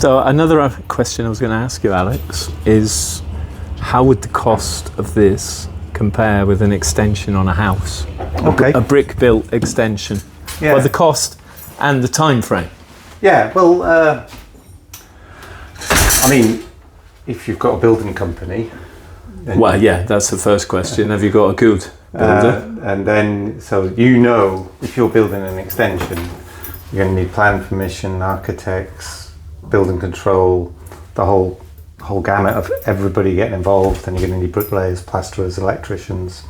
So another question I was going to ask you, Alex, is how would the cost of this compare with an extension on a house? Okay. A brick-built extension. Yeah. Well, the cost and the time frame. Yeah, well, I mean, if you've got a building company... Then Well, yeah, that's the first question. Have you got a good builder? And then, so you know, if you're building an extension, you're going to need plan permission, architects, building control, the whole gamut of everybody getting involved, and you're going to need bricklayers, plasterers, electricians.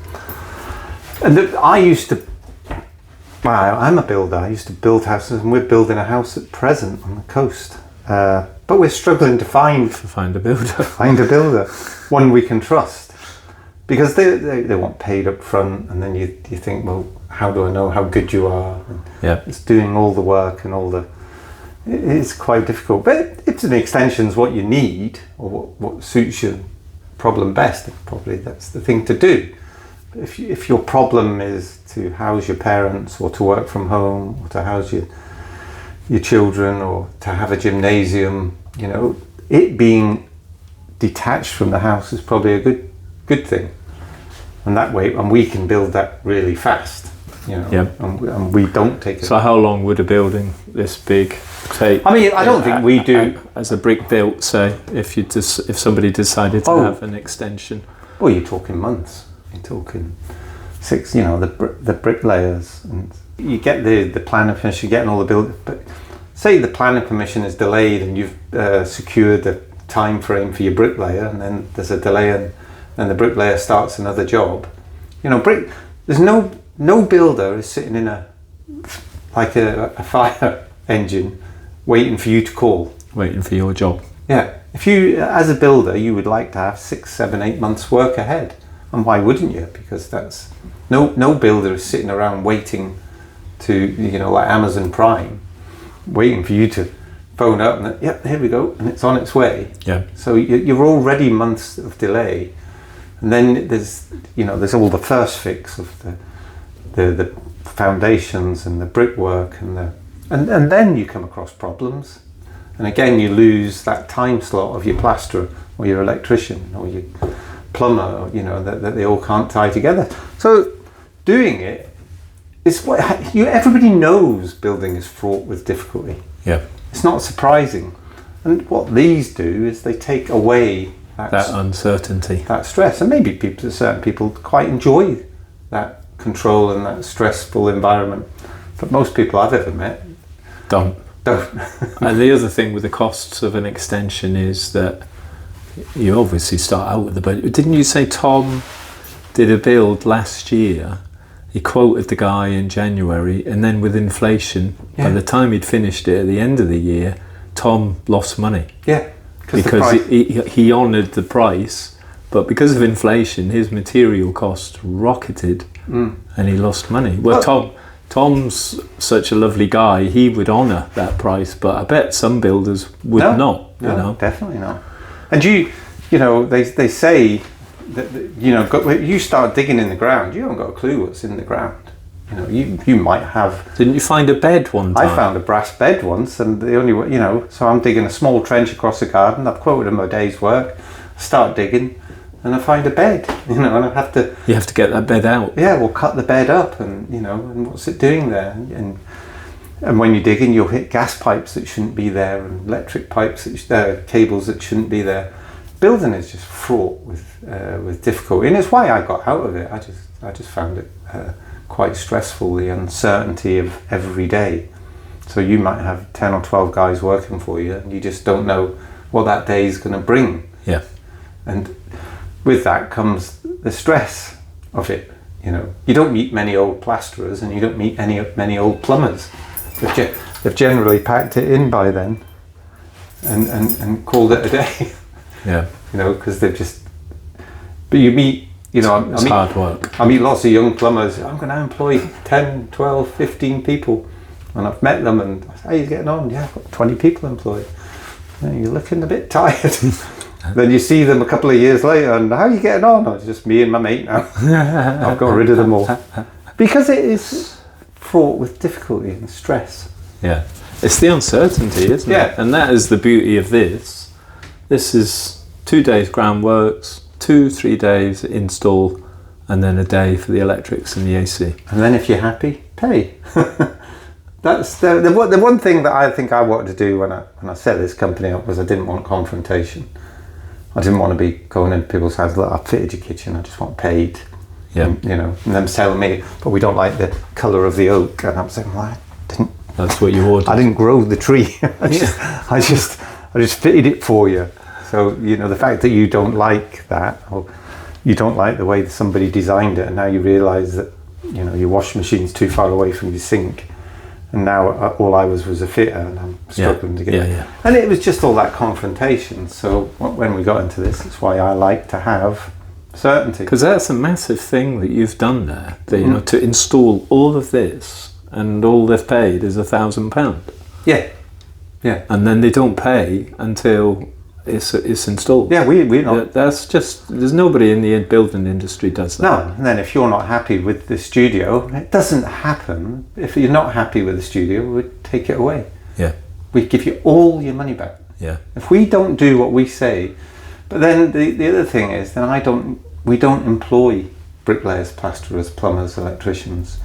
And I'm a builder. I used to build houses, and we're building a house at present on the coast. But we're struggling to find A builder. Find a builder, one we can trust, because they want paid up front, and then you think, well, how do I know how good you are? And Yeah. it's doing all the work and it's quite difficult. But if an extension's what you need, or what suits your problem best, then probably that's the thing to do. But if your problem is to house your parents, or to work from home, or to house your children, or to have a gymnasium, you know, it being detached from the house is probably a good thing. And that way, and we can build that really fast, you know. Yeah. And we don't take it. So how long would a building this big take? I mean, I don't think we do. As a brick built, say, if somebody decided to have an extension. Well, you're talking months. You're talking 6. You know, the bricklayers, and you get the planning permission, you're getting all the building. But say the planning permission is delayed, and you've secured the time frame for your bricklayer, and then there's a delay, and then the bricklayer starts another job. You know, there's no builder is sitting in a fire engine waiting for you to call. Waiting for your job. Yeah. If you, as a builder, you would like to have 6, 7, 8 months work ahead. And why wouldn't you? Because that's, no builder is sitting around waiting to, you know, like Amazon Prime, waiting for you to phone up and, yep, here we go, and it's on its way. Yeah. So you're already months of delay. And then there's all the first fix of the foundations and the brickwork and then you come across problems, and again you lose that time slot of your plasterer or your electrician or your plumber, or, you know, that they all can't tie together. So doing it is what everybody knows. Building is fraught with difficulty. Yeah. It's not surprising, and what these do is they take away that uncertainty, that stress, and maybe certain people quite enjoy that control and that stressful environment. But most people I've ever met don't. And the other thing with the costs of an extension is that you obviously start out with the budget. Didn't you say Tom did a build last year? He quoted the guy in January, and then with inflation, by the time he'd finished it at the end of the year, Tom lost money. Yeah. Because he honoured the price, but because of inflation, his material cost rocketed, and he lost money. Well, Tom's such a lovely guy; he would honour that price, but I bet some builders would not. No, you know, definitely not. And you know, they say that, you know, you start digging in the ground, you haven't got a clue what's in the ground. You know, you might have. Didn't you find a bed one time? I found a brass bed once, and the only way, you know, so I'm digging a small trench across the garden. I've quoted him a day's work. I start digging, and I find a bed. You know, and I have to. You have to get that bed out. Yeah, we'll cut the bed up, and you know, and what's it doing there? And when you're digging, you'll hit gas pipes that shouldn't be there, and electric pipes, cables that shouldn't be there. Building is just fraught with difficulty, and it's why I got out of it. I just found it quite stressful, the uncertainty of every day. So you might have 10 or 12 guys working for you, and you just don't know what that day is going to bring. Yeah. And with that comes the stress of it. You know, you don't meet many old plasterers, and you don't meet many old plumbers. They've generally packed it in by then, and called it a day. Yeah. You know, because they've just. But you meet. You know, it's hard work. I meet lots of young plumbers. I'm going to employ 10, 12, 15 people. And I've met them, and I say, how are you getting on? Yeah, I've got 20 people employed. You're looking a bit tired. Then you see them a couple of years later, and how are you getting on? Oh, it's just me and my mate now. I've got rid of them all. Because it is fraught with difficulty and stress. Yeah. It's the uncertainty, isn't Yeah. it? And that is the beauty of this. This is 2 days groundworks, 2-3 days install, and then a day for the electrics and the AC. And then if you're happy, pay. That's the one thing that I think I wanted to do when I set this company up was I didn't want confrontation. I didn't want to be going into people's houses, look, I've fitted your kitchen, I just want paid. Yeah. And, you know, and them telling me, but we don't like the colour of the oak. And I'm saying, well, That's what you ordered. I didn't grow the tree. I just fitted it for you. So, you know, the fact that you don't like that, or you don't like the way that somebody designed it, and now you realise that, you know, your washing machine's too far away from your sink, and now all I was a fitter, and I'm struggling to get it. Yeah. And it was just all that confrontation. So when we got into this, it's why I like to have certainty. Because that's a massive thing that you've done there. That, you know, to install all of this, and all they've paid is £1,000. Yeah. And then they don't pay until it's installed. Yeah, we're not. That's just, there's nobody in the building industry does that. No, and then if you're not happy with the studio, it doesn't happen. If you're not happy with the studio, we'd take it away. Yeah. We'd give you all your money back. Yeah. If we don't do what we say, but then the other thing is, then we don't employ bricklayers, plasterers, plumbers, electricians,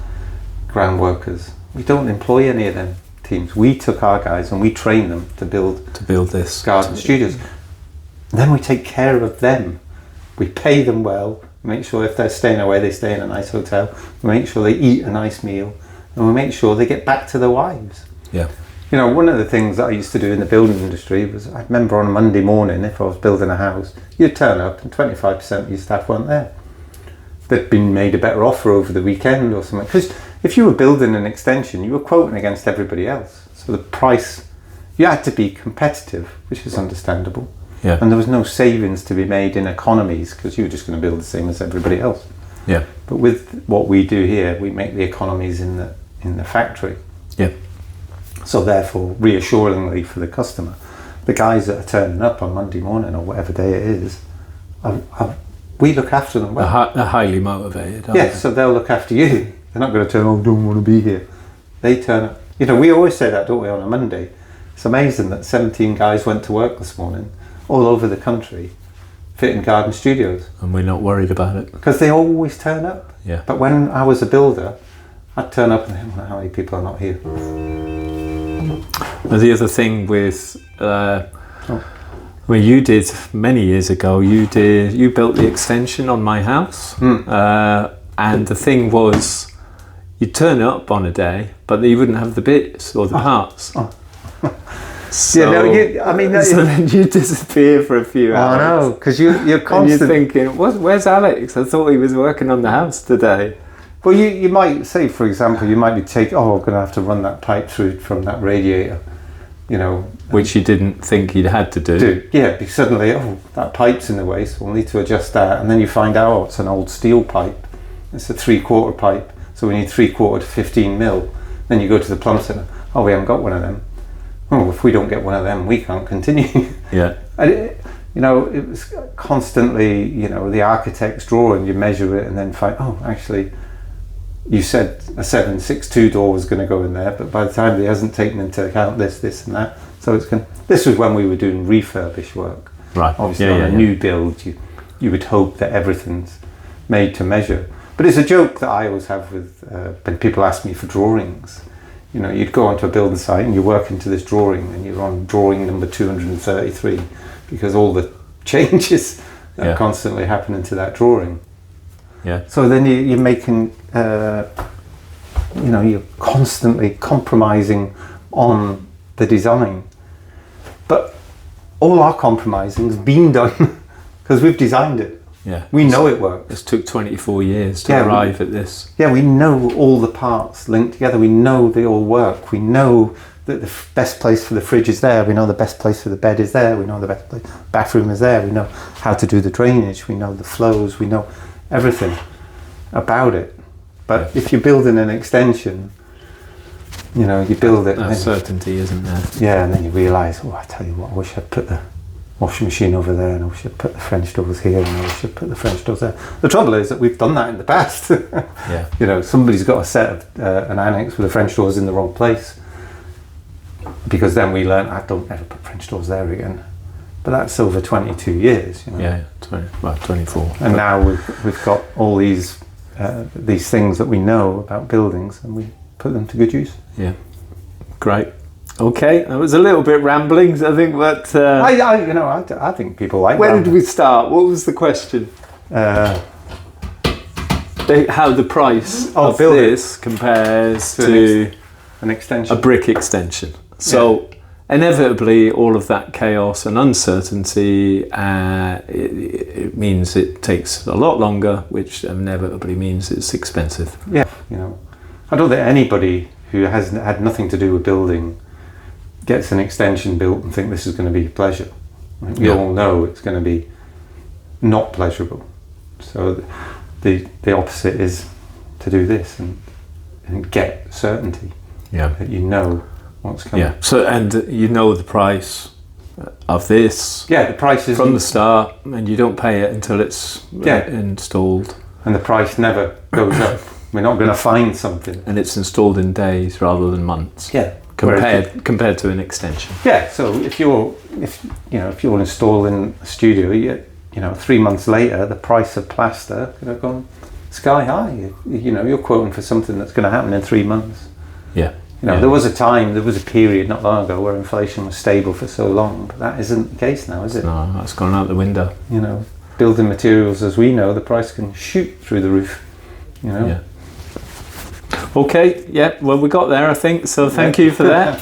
ground workers. We don't employ any of them teams. We took our guys and we train them to build this garden studios. Then we take care of them. We pay them well, make sure if they're staying away, they stay in a nice hotel. We make sure they eat a nice meal, and we make sure they get back to their wives. Yeah. You know, one of the things that I used to do in the building industry was, I remember on a Monday morning, if I was building a house, you'd turn up and 25% of your staff weren't there. They'd been made a better offer over the weekend or something. Because if you were building an extension, you were quoting against everybody else. So the price, you had to be competitive, which is understandable. Yeah. And there was no savings to be made in economies, because you were just going to build the same as everybody else. Yeah. But with what we do here, we make the economies in the factory. Yeah. So therefore, reassuringly for the customer, the guys that are turning up on Monday morning or whatever day it is, we look after them well. They're highly motivated, aren't Yeah, they? so they'll look after you. They're not going to turn, oh, don't want to be here. They turn up. You know, we always say that, don't we, on a Monday? It's amazing that 17 guys went to work this morning, all over the country, fitting garden studios. And we're not worried about it. Because they always turn up. Yeah. But when I was a builder, I'd turn up and think, well, how many people are not here? The other thing with, well, you did many years ago, you built the extension on my house. And the thing was, you'd turn up on a day, but you wouldn't have the bits or the parts. So, Yeah, no, I mean, so then you disappear for a few hours. I know, because you're And constantly you're thinking, where's Alex? I thought he was working on the house today. Well, you might say, for example, you might be I'm going to have to run that pipe through from that radiator, you know. Which you didn't think you'd had to do. Yeah, because suddenly, that pipe's in the way, so we'll need to adjust that. And then you find out, it's an old steel pipe. It's a 3/4 pipe, so we need 3/4 to 15 mil. Then you go to the plumber centre, we haven't got one of them. Oh, if we don't get one of them, we can't continue. Yeah. And it was constantly, the architect's drawing, you measure it and then find, actually, you said a 762 door was going to go in there, but by the time he hasn't taken into account this and that, so this was when we were doing refurbish work. Right. Obviously, on a new build, you would hope that everything's made to measure. But it's a joke that I always have with when people ask me for drawings. You'd go onto a building site and you work into this drawing, and you're on drawing number 233 because all the changes that are constantly happening to that drawing. Yeah. So then you're making, you're constantly compromising on the design. But all our compromising's been done because we've designed it. Yeah. We know it works. This took 24 years to arrive at this. Yeah, we know all the parts linked together. We know they all work. We know that the best place for the fridge is there. We know the best place for the bed is there. We know the best place bathroom is there. We know how to do the drainage. We know the flows. We know everything about it. But if you're building an extension, you build it. That certainty isn't there. Yeah, and then you realise, I tell you what, I wish I'd put the washing machine over there, and I wish I'd put the French doors here, and I wish I'd put the French doors there. The trouble is that we've done that in the past. Yeah. Somebody's got a set of an annex with the French doors in the wrong place. because then we learned, I don't ever put French doors there again. But that's over 22 years, you know. Yeah, 24. And now we've got all these things that we know about buildings, and we put them to good use. Yeah, great. Okay, that was a little bit rambling, I think, but I think people like. Where did we start? What was the question? How the price of this compares to an extension, a brick extension. So inevitably, all of that chaos and uncertainty, it means it takes a lot longer, which inevitably means it's expensive. Yeah, you know, I don't think anybody who has had nothing to do with building gets an extension built and think this is going to be a pleasure. We all know it's going to be not pleasurable. So the opposite is to do this and get certainty. Yeah, that you know what's coming. Yeah. So and you know the price of this. Yeah, the price is from the start, and you don't pay it until it's installed. And the price never goes up. We're not going to find something. And it's installed in days rather than months. Yeah. Compared to an extension. Yeah. So if you're installing a studio, you know, 3 months later, the price of plaster could have gone sky high. You know, you're quoting for something that's going to happen in 3 months. Yeah. You know, there was a period not long ago where inflation was stable for so long, but that isn't the case now, is it? No, that's gone out the window. You know, building materials, as we know, the price can shoot through the roof. You know. Yeah. Okay. Yeah. Well, we got there, I think. So thank you for that.